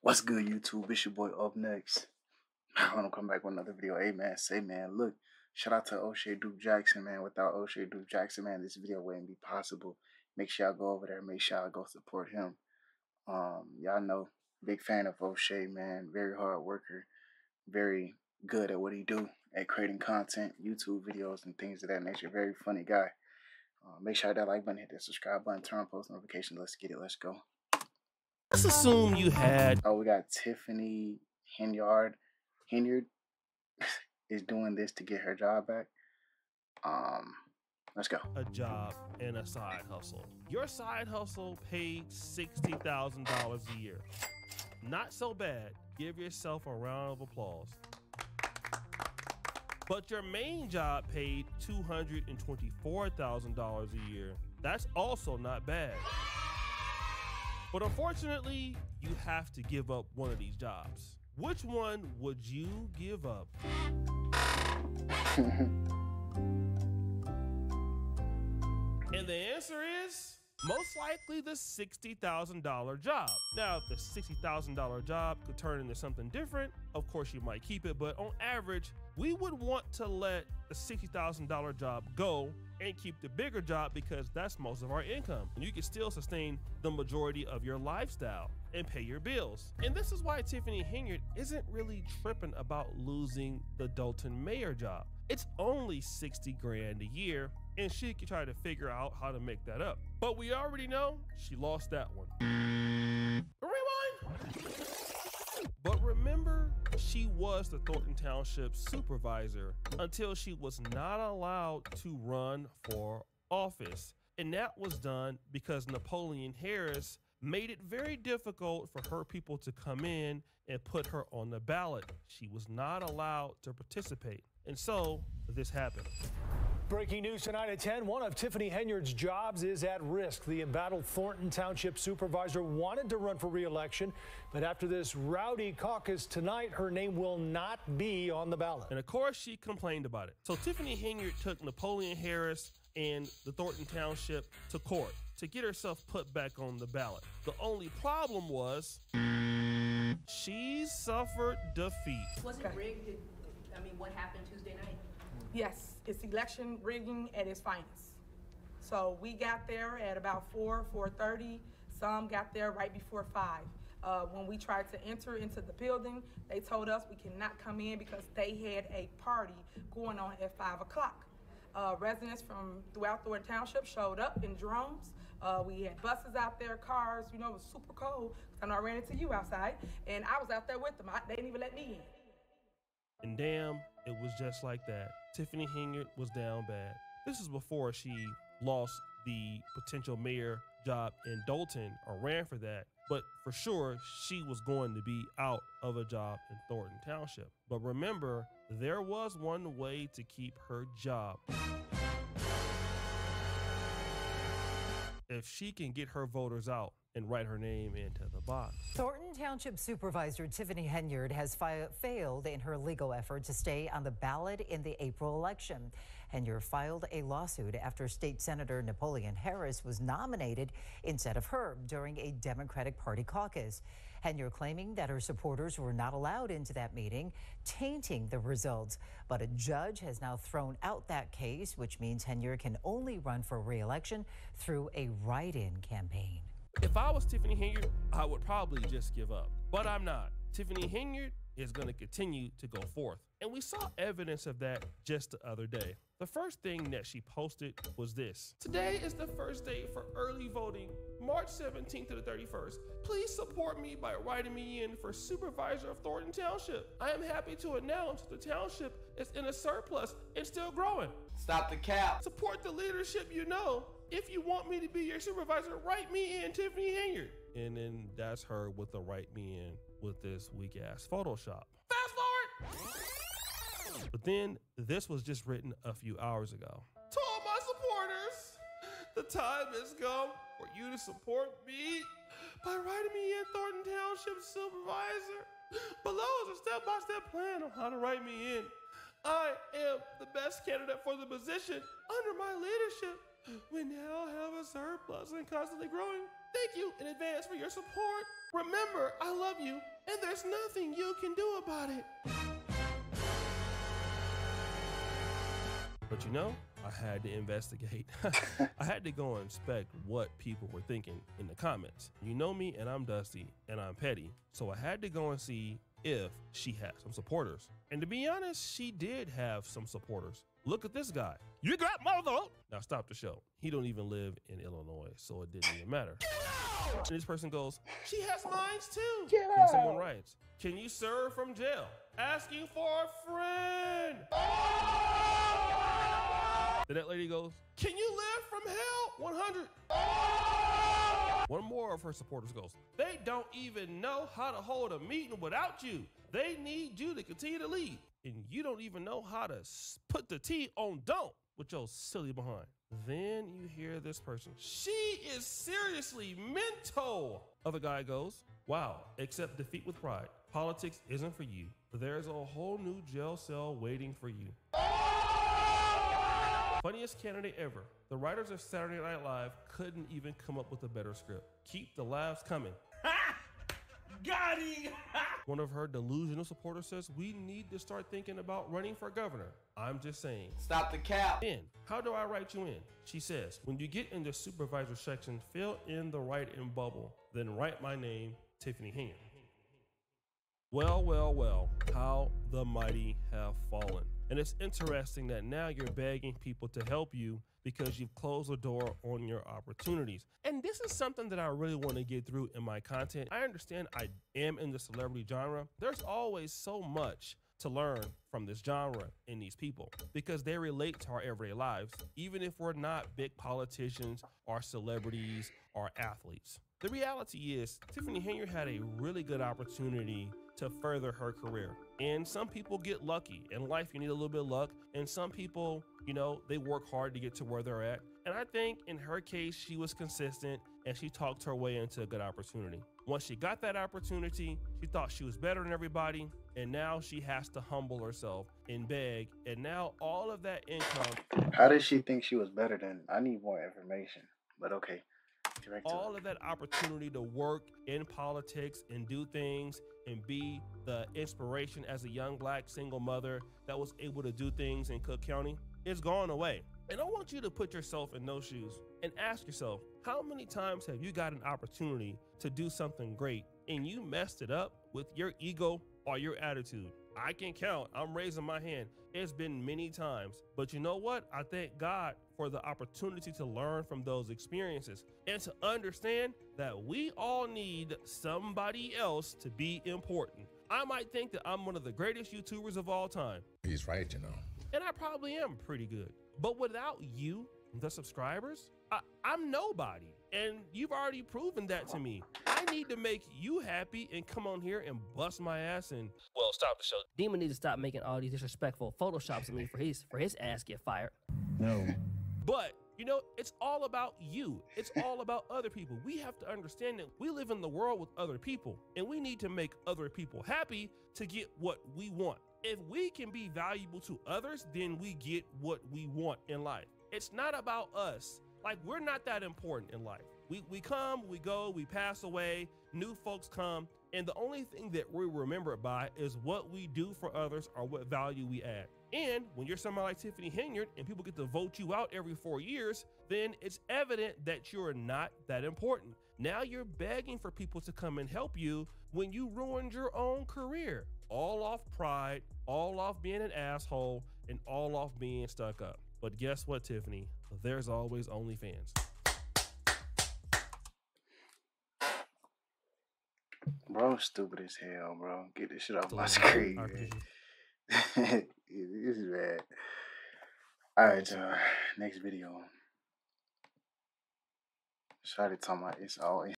What's good, YouTube? It's your boy Up Next. I want to come back with another video. Hey man, look, shout out to O'Shea Duke Jackson, man. Without O'Shea Duke Jackson, man, this video wouldn't be possible. Make sure y'all go over there. Make sure y'all go support him. Y'all know, big fan of O'Shea, man. Very hard worker, very good at what he do at creating content, YouTube videos, and things of that nature. Very funny guy. Make sure that like button, hit that subscribe button, turn on post notifications. Let's get it. Let's go. Let's assume you had. Oh, we got Tiffany Henyard is doing this to get her job back. Let's go. A job and a side hustle. Your side hustle paid $60,000 a year. Not so bad. Give yourself a round of applause. But your main job paid $224,000 a year. That's also not bad. But unfortunately, you have to give up one of these jobs. Which one would you give up? And the answer is most likely the $60,000 job. Now, if the $60,000 job could turn into something different, of course you might keep it, but on average, we would want to let the $60,000 job go and keep the bigger job because that's most of our income. And you can still sustain the majority of your lifestyle and pay your bills. And this is why Tiffany Henyard isn't really tripping about losing the Dalton mayor job. It's only 60 grand a year, and she can try to figure out how to make that up. But we already know she lost that one. Rewind! But remember, she was the Thornton Township supervisor until she was not allowed to run for office. And that was done because Napoleon Harris made it very difficult for her people to come in and put her on the ballot. She was not allowed to participate. And so this happened. Breaking news tonight at 10. One of Tiffany Henyard's jobs is at risk. The embattled Thornton Township supervisor wanted to run for re-election, but after this rowdy caucus tonight, her name will not be on the ballot. And of course, she complained about it. So Tiffany Henyard took Napoleon Harris and the Thornton Township to court to get herself put back on the ballot. The only problem was she suffered defeat. Was it rigged? I mean, what happened Tuesday night? Yes, it's election rigging at its finest. So we got there at about 4:30. Some got there right before 5. When we tried to enter into the building, they told us we cannot come in because they had a party going on at 5 o'clock. Residents from throughout Thornton Township showed up in drones. We had buses out there, cars, you know, it was super cold. I know I ran into you outside, and I was out there with them. They didn't even let me in. And damn, it was just like that. Tiffany Henyard was down bad. This is before she lost the potential mayor job in Dalton or ran for that. But for sure, she was going to be out of a job in Thornton Township. But remember, there was one way to keep her job. If she can get her voters out and write her name into the box. Thornton Township Supervisor Tiffany Henyard has failed in her legal effort to stay on the ballot in the April election. Henyard filed a lawsuit after State Senator Napoleon Harris was nominated instead of her during a Democratic Party caucus. Henyard claiming that her supporters were not allowed into that meeting, tainting the results. But a judge has now thrown out that case, which means Henyard can only run for re-election through a write-in campaign. If I was Tiffany Henyard, I would probably just give up. But I'm not. Tiffany Henyard is going to continue to go forth. And we saw evidence of that just the other day. The first thing that she posted was this. Today is the first day for early voting, March 17th to the 31st. Please support me by writing me in for supervisor of Thornton Township. I am happy to announce the township is in a surplus and still growing. Stop the cap. Support the leadership you know. If you want me to be your supervisor, write me in, Tiffany Henyard. And then that's her with the write me in with this weak ass Photoshop. Fast forward! But then this was just written a few hours ago. To all my supporters, the time has come for you to support me by writing me in Thornton Township supervisor. Below is a step-by-step plan on how to write me in. I am the best candidate for the position under my leadership. We now have a surplus and constantly growing. Thank you in advance for your support. Remember, I love you. and there's nothing you can do about it. But you know, I had to investigate. I had to go and inspect what people were thinking in the comments. You know me, and I'm dusty, and I'm petty. So I had to go and see if she had some supporters. And to be honest, she did have some supporters. Look at this guy. You got my vote. Now stop the show. He don't even live in Illinois, so it didn't even matter. And this person goes, she has mines too. And someone writes, can you serve from jail? Asking for a friend. Then that lady goes, can you live from hell? 100. One more of her supporters goes, they don't even know how to hold a meeting without you. They need you to continue to lead. And you don't even know how to put the T on don't with your silly behind. Then you hear this person, she is seriously mental. Other guy goes, wow, accept defeat with pride. Politics isn't for you. There's a whole new jail cell waiting for you. Funniest candidate ever. The writers of Saturday Night Live couldn't even come up with a better script. Keep the laughs coming. Got him! One of her delusional supporters says, we need to start thinking about running for governor. I'm just saying. Stop the cap. Then, how do I write you in? She says, when you get in the supervisor section, fill in the write-in bubble, then write my name, Tiffany Henyard. Well, well, well, how the mighty have fallen. And it's interesting that now you're begging people to help you because you've closed the door on your opportunities. And this is something that I really want to get through in my content. I understand I am in the celebrity genre. There's always so much to learn from this genre and these people because they relate to our everyday lives, even if we're not big politicians or celebrities or athletes. The reality is Tiffany Henyard had a really good opportunity to further her career. And some people get lucky. In life, you need a little bit of luck. And some people, you know, they work hard to get to where they're at. And I think in her case, she was consistent and she talked her way into a good opportunity. Once she got that opportunity, she thought she was better than everybody. And now she has to humble herself and beg. And now all of that income. How did she think she was better than? I need more information, but okay. All of that opportunity to work in politics and do things and be the inspiration as a young black single mother that was able to do things in Cook County is gone away. And I want you to put yourself in those shoes and ask yourself, how many times have you got an opportunity to do something great and you messed it up with your ego or your attitude? I can count. I'm raising my hand. It's been many times. But you know what? I thank God for the opportunity to learn from those experiences and to understand that we all need somebody else to be important. I might think that I'm one of the greatest YouTubers of all time. He's right, you know. And I probably am pretty good. But without you, the subscribers, I'm nobody. And you've already proven that to me. I need to make you happy and come on here and bust my ass and, well, stop the show. Demon needs to stop making all these disrespectful photoshops of me for his ass get fired. No. But, you know, it's all about you. It's all about other people. We have to understand that we live in the world with other people, and we need to make other people happy to get what we want. If we can be valuable to others, then we get what we want in life. It's not about us. Like, we're not that important in life. We come, we go, we pass away, new folks come, and the only thing that we're remembered by is what we do for others or what value we add. And when you're somebody like Tiffany Henyard and people get to vote you out every 4 years, then it's evident that you're not that important. Now you're begging for people to come and help you when you ruined your own career. All off pride, all off being an asshole, and all off being stuck up. But guess what, Tiffany? There's always OnlyFans. Bro, stupid as hell, bro. Get this shit off my screen, man. This is bad. Alright, next video. Shawty talking about it's all